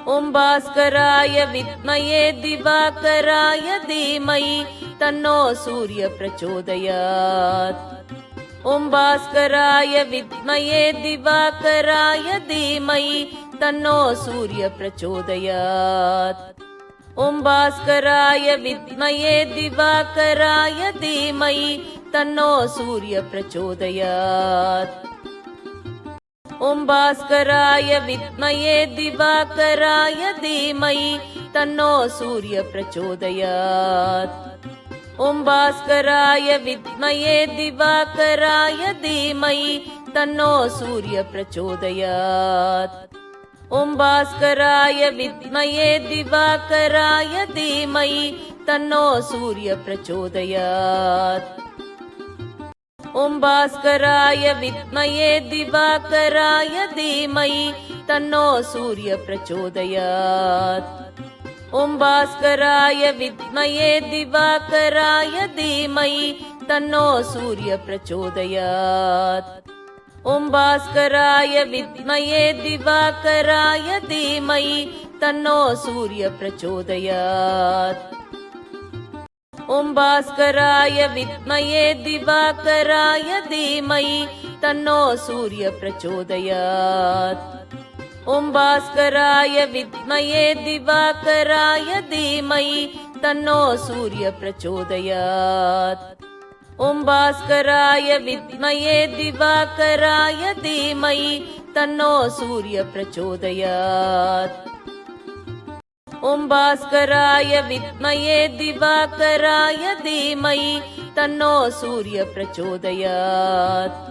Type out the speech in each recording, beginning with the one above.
ॐ भास्कराय विद्महे दिवाकराय धीमहि तन्नो सूर्य प्रचोदयात्। ॐ भास्कराय विद्महे दिवाकराय धीमहि तन्नो सूर्य प्रचोदयात्। ॐ भास्कराय विद्महे दिवाकराय धीमहि तन्नो सूर्य प्रचोदयात्। ॐ भास्कराय विद्महे दिवाकराय धीमहि तन्नो सूर्य प्रचोदयात्। ॐ भास्कराय विद्महे दिवाकराय धीमहि तन्नो सूर्य प्रचोदयात्। ॐ भास्कराय विद्महे दिवाकराय धीमहि तन्नो सूर्य प्रचोदयात्। ॐ भास्कराय विद्महे दिवाकराय धीमहि तन्नो सूर्य प्रचोदयात्। ॐ भास्कराय विद्महे दिवाकराय धीमहि तन्नो सूर्य प्रचोदयात्। ॐ भास्कराय विद्महे दिवाकराय धीमहि तन्नो सूर्य प्रचोदयात्। ॐ भास्कराय विद्महे दिवाकराय धीमहि तन्नो सूर्य प्रचोदयात्। ॐ भास्कराय विद्महे दिवाकराय धीमहि तन्नो सूर्य प्रचोदयात्। ॐ भास्कराय विद्महे दिवाकराय धीमहि तन्नो सूर्य प्रचोदयात्। ॐ भास्कराय विद्महे दिवाकराय धीमहि तन्नो सूर्य प्रचोदयात्।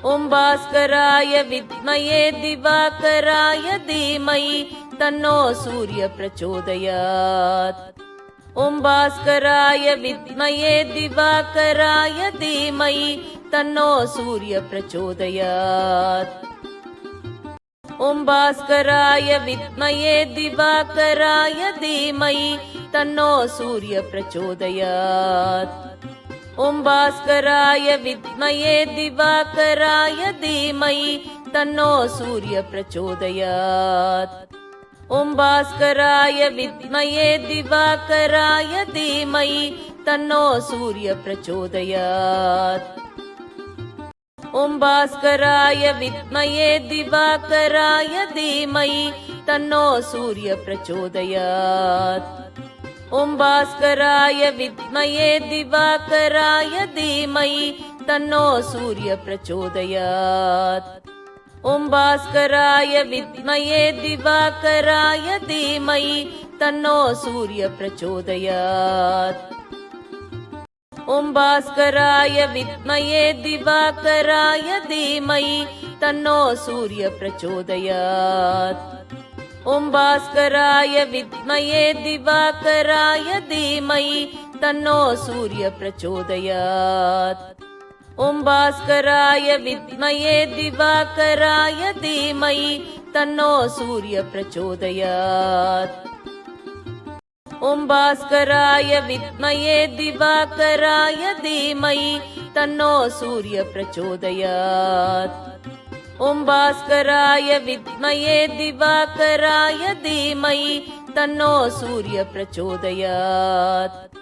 ॐ भास्कराय विद्महे दिवाकराय धीमहि तन्नो सूर्य प्रचोदयात्। ॐ भास्कराय विद्महे दिवाकराय धीमहि तन्नो सूर्य प्रचोदयात्। ॐ भास्कराय विद्महे दिवाकराय धीमहि तन्नो सूर्य प्रचोदयात्। ॐ भास्कराय विद्महे दिवाकराय धीमहि तन्नो सूर्य प्रचोदयात्। ॐ भास्कराय विद्महे दिवाकराय धीमहि तन्नो सूर्य प्रचोदयात्। ॐ भास्कराय विद्महे दिवाकराय धीमहि तन्नो सूर्य प्रचोदयात्। ॐ भास्कराय विद्महे दिवाकराय धीमहि तन्नो सूर्य प्रचोदयात्। ॐ भास्कराय विद्महे दिवाकराय धीमहि तन्नो सूर्य प्रचोदयात्। ॐ भास्कराय विद्महे दिवाकराय धीमहि तन्नो सूर्य प्रचोदयात्। ॐ भास्कराय विद्महे दिवाकराय धीमहि तन्नो सूर्य प्रचोदयात्। ॐ भास्कराय विद्महे दिवाकराय धीमहि तन्नो सूर्य प्रचोदयात्। ॐ भास्कराय विद्महे दिवाकराय धीमहि तन्नो सूर्य प्रचोदयात्। ॐ भास्कराय विद्महे दिवाकराय धीमहि तन्नो सूर्य प्रचोदयात्।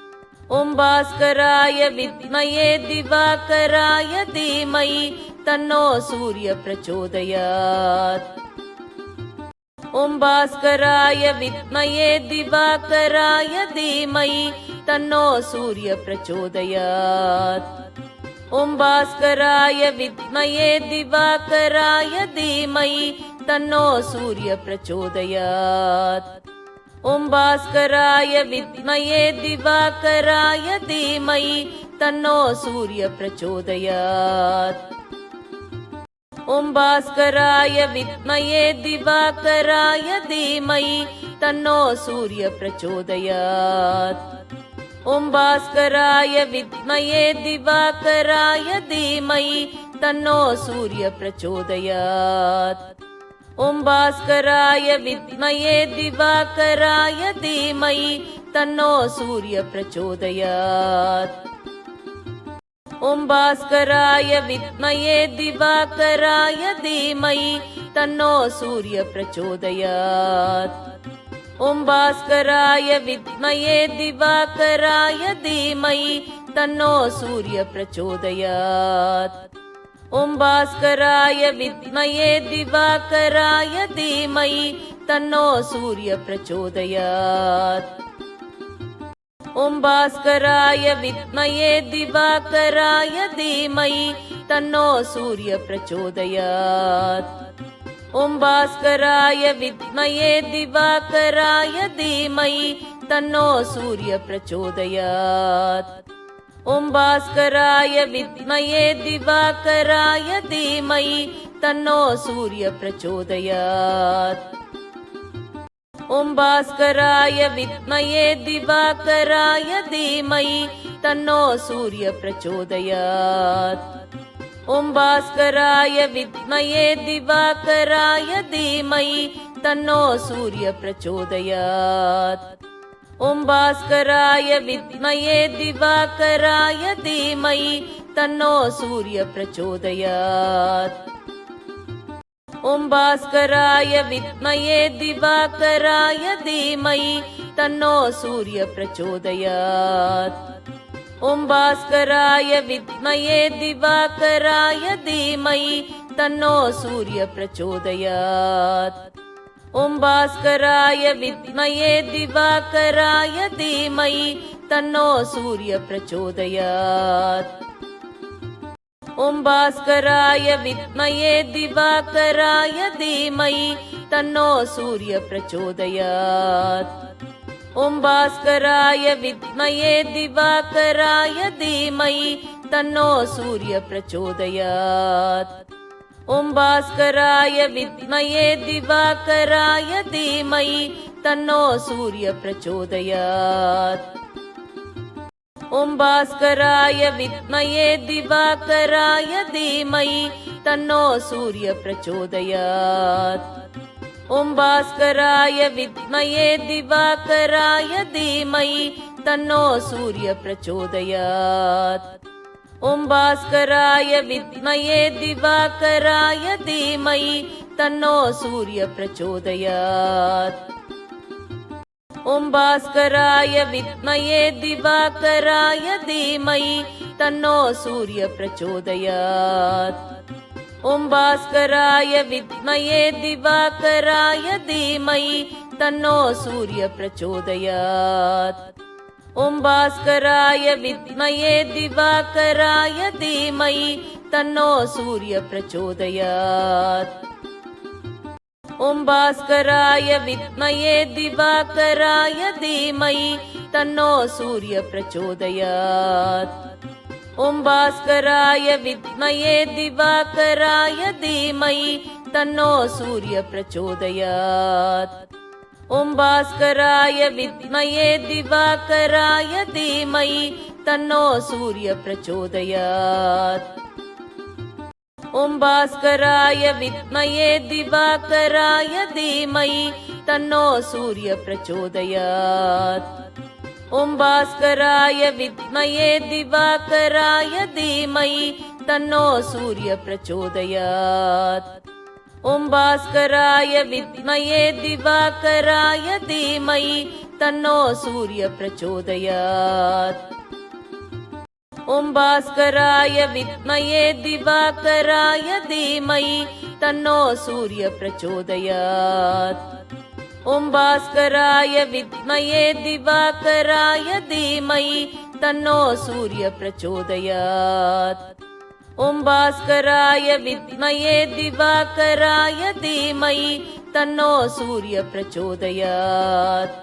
ॐ भास्कराय विद्महे दिवाकराय धीमहि तन्नो सूर्य प्रचोदयात्। ॐ भास्कराय विद्महे दिवाकराय धीमहि तन्नो सूर्य प्रचोदयात्। ॐ भास्कराय विद्महे दिवाकराय धीमहि तन्नो सूर्य प्रचोदयात्। ॐ भास्कराय विद्महे दिवाकराय धीमहि तन्नो सूर्य प्रचोदयात्। ॐ भास्कराय विद्महे दिवाकराय धीमहि तन्नो सूर्य प्रचोदयात्। ॐ भास्कराय विद्महे दिवाकराय धीमहि तन्नो सूर्य प्रचोदयात्। ॐ भास्कराय विद्महे दिवाकराय धीमहि तन्नो सूर्य प्रचोदयात्। ॐ भास्कराय विद्महे दिवाकराय धीमहि तन्नो सूर्य प्रचोदयात्। ॐ भास्कराय विद्महे दिवाकराय धीमहि तन्नो सूर्य प्रचोदयात्। ॐ भास्कराय विद्महे दिवाकराय धीमहि तन्नो सूर्य प्रचोदयात्। ॐ भास्कराय विद्महे दिवाकराय धीमहि तन्नो सूर्य प्रचोदयात्। ॐ भास्कराय विद्महे दिवाकराय धीमहि तन्नो सूर्य प्रचोदयात्। ॐ भास्कराय विद्महे दिवाकराय धीमहि तन्नो सूर्य प्रचोदयात्। ॐ भास्कराय विद्महे दिवाकराय धीमहि तन्नो सूर्य प्रचोदयात्। ॐ भास्कराय विद्महे दिवाकराय धीमहि तन्नो सूर्य प्रचोदयात्। ॐ भास्कराय विद्महे दिवाकराय धीमहि तन्नो सूर्य प्रचोदयात्। ॐ भास्कराय विद्महे दिवाकराय धीमहि तन्नो सूर्य प्रचोदयात्। ॐ भास्कराय विद्महे दिवाकराय धीमहि तन्नो सूर्य प्रचोदयात्। ॐ भास्कराय विद्महे दिवाकराय धीमहि तन्नो सूर्य प्रचोदयात्। ॐ भास्कराय विद्महे दिवाकराय धीमहि तन्नो सूर्य प्रचोदयात्। ॐ भास्कराय विद्महे दिवाकराय धीमहि तन्नो सूर्य प्रचोदयात्। ॐ भास्कराय विद्महे दिवाकराय धीमहि तन्नो सूर्य प्रचोदयात्। ॐ भास्कराय विद्महे दिवाकराय धीमहि तन्नो सूर्य प्रचोदयात्। ॐ भास्कराय विद्महे दिवाकराय धीमहि तन्नो सूर्य प्रचोदयात्। ॐ भास्कराय विद्महे दिवाकराय धीमहि तन्नो सूर्य प्रचोदयात्। ॐ भास्कराय विद्महे दिवाकराय धीमहि तन्नो सूर्य प्रचोदयात्। ॐ भास्कराय विद्महे दिवाकराय धीमहि तन्नो सूर्य प्रचोदयात्। ॐ भास्कराय विद्महे दिवाकराय धीमहि तन्नो सूर्य प्रचोदयात्। ॐ भास्कराय विद्महे दिवाकराय धीमहि तन्नो सूर्य प्रचोदयात्। ॐ भास्कराय विद्महे दिवाकराय धीमहि तन्नो सूर्य प्रचोदयात्। ॐ भास्कराय विद्महे दिवाकराय धीमहि तन्नो सूर्य प्रचोदयात्। ॐ भास्कराय विद्महे दिवाकराय धीमहि तन्नो सूर्य प्रचोदयात्। ॐ भास्कराय विद्महे दिवाकराय धीमहि तन्नो सूर्य प्रचोदयात्। ॐ भास्कराय विद्महे दिवाकराय धीमहि तन्नो सूर्य प्रचोदयात्। ॐ भास्कराय विद्महे दिवाकराय धीमहि तन्नो सूर्य प्रचोदयात्। ॐ भास्कराय विद्महे दिवाकराय धीमहि तन्नो सूर्य प्रचोदयात्। ॐ भास्कराय विद्महे दिवाकराय धीमहि तन्नो सूर्य प्रचोदयात्।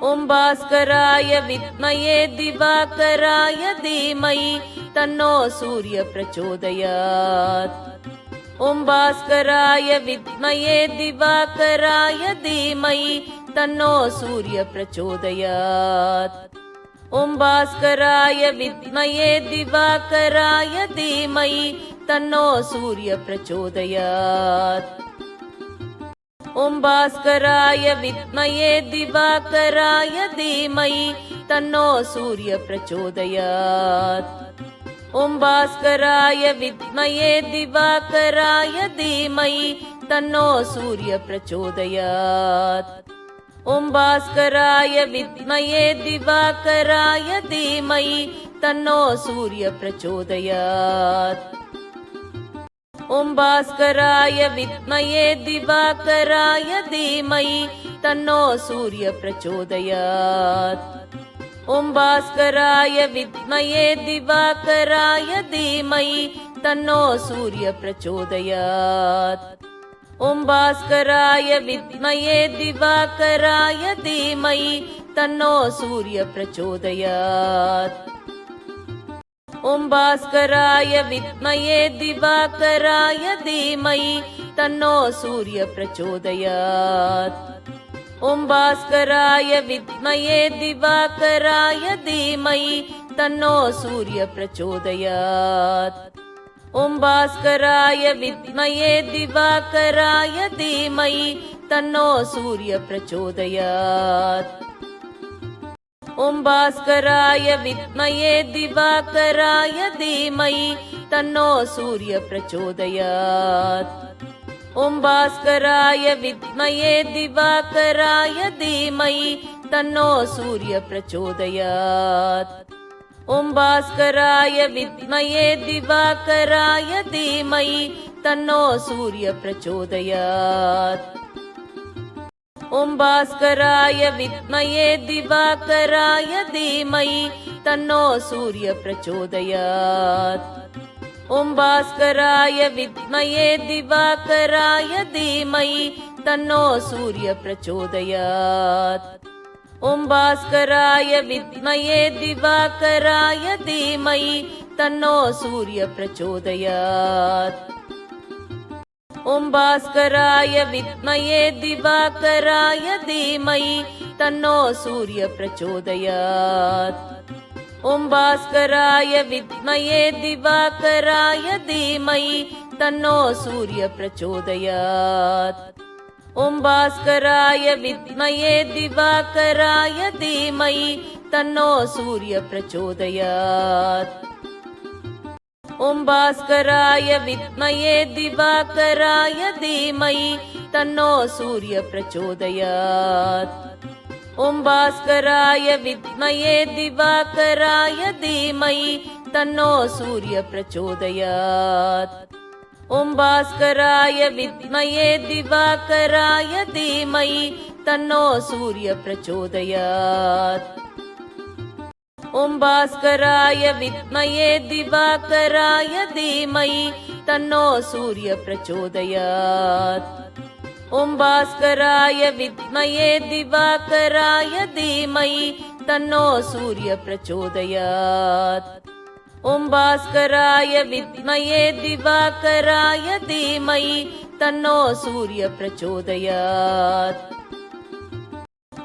ॐ भास्कराय विद्महे दिवाकराय धीमहि तन्नो सूर्य प्रचोदयात्। ॐ भास्कराय विद्महे दिवाकराय धीमहि तन्नो सूर्य प्रचोदयात्। ॐ भास्कराय विद्महे दिवाकराय धीमहि तन्नो सूर्य प्रचोदयात्। ॐ भास्कराय विद्महे दिवाकराय धीमहि तन्नो सूर्य प्रचोदयात्। ॐ भास्कराय विद्महे दिवाकराय धीमहि तन्नो सूर्य प्रचोदयात्। ॐ भास्कराय विद्महे दिवाकराय धीमहि तन्नो सूर्य प्रचोदयात्। ॐ भास्कराय विद्महे दिवाकराय धीमहि तन्नो सूर्य प्रचोदयात्। ॐ भास्कराय विद्महे दिवाकराय धीमहि तन्नो सूर्य प्रचोदयात्। ॐ भास्कराय विद्महे दिवाकराय धीमहि तन्नो सूर्य प्रचोदयात्। ॐ भास्कराय विद्महे दिवाकराय धीमहि तन्नो सूर्य प्रचोदयात्। ॐ भास्कराय विद्महे दिवाकराय धीमहि तन्नो सूर्य प्रचोदयात्। ॐ भास्कराय विद्महे दिवाकराय धीमहि तन्नो सूर्य प्रचोदयात्। ॐ भास्कराय विद्महे दिवाकराय धीमहि तन्नो सूर्य प्रचोदयात्। ॐ भास्कराय विद्महे दिवाकराय धीमहि तन्नो सूर्य प्रचोदयात्। ॐ भास्कराय विद्महे दिवाकराय धीमहि तन्नो सूर्य प्रचोदयात्। ॐ भास्कराय विद्महे दिवाकराय धीमहि तन्नो सूर्य प्रचोदयात्। ॐ भास्कराय विद्महे दिवाकराय धीमहि तन्नो सूर्य प्रचोदयात्। ॐ भास्कराय विद्महे दिवाकराय धीमहि तन्नो सूर्य प्रचोदयात्। ॐ भास्कराय विद्महे दिवाकराय धीमहि तन्नो सूर्य प्रचोदयात्। ॐ भास्कराय विद्महे दिवाकराय धीमहि तन्नो सूर्य प्रचोदयात्। ॐ भास्कराय विद्महे दिवाकराय धीमहि तन्नो सूर्य प्रचोदयात्। ॐ भास्कराय विद्महे दिवाकराय धीमहि तन्नो सूर्य प्रचोदयात्। ॐ भास्कराय विद्महे दिवाकराय धीमहि तन्नो सूर्य प्रचोदयात्। ॐ भास्कराय विद्महे दिवाकराय धीमहि तन्नो सूर्य प्रचोदयात्। ॐ भास्कराय विद्महे दिवाकराय धीमहि तन्नो सूर्य प्रचोदयात्। ॐ भास्कराय विद्महे दिवाकराय धीमहि तन्नो सूर्य प्रचोदयात्। ॐ भास्कराय विद्महे दिवाकराय धीमहि तन्नो सूर्य प्रचोदयात्।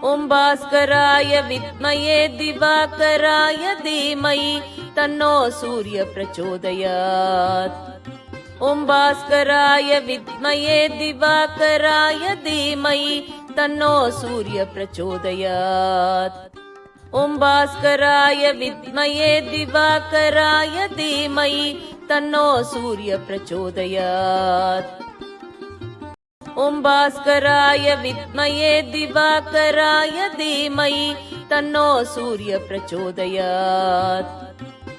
ॐ भास्कराय विद्महे दिवाकराय धीमहि तन्नो सूर्य प्रचोदयात्। ॐ भास्कराय विद्महे दिवाकराय धीमहि तन्नो सूर्य प्रचोदयात्। ॐ भास्कराय विद्महे दिवाकराय धीमहि तन्नो सूर्य प्रचोदयात्। ॐ भास्कराय विद्महे दिवाकराय धीमहि तन्नो सूर्य प्रचोदयात्।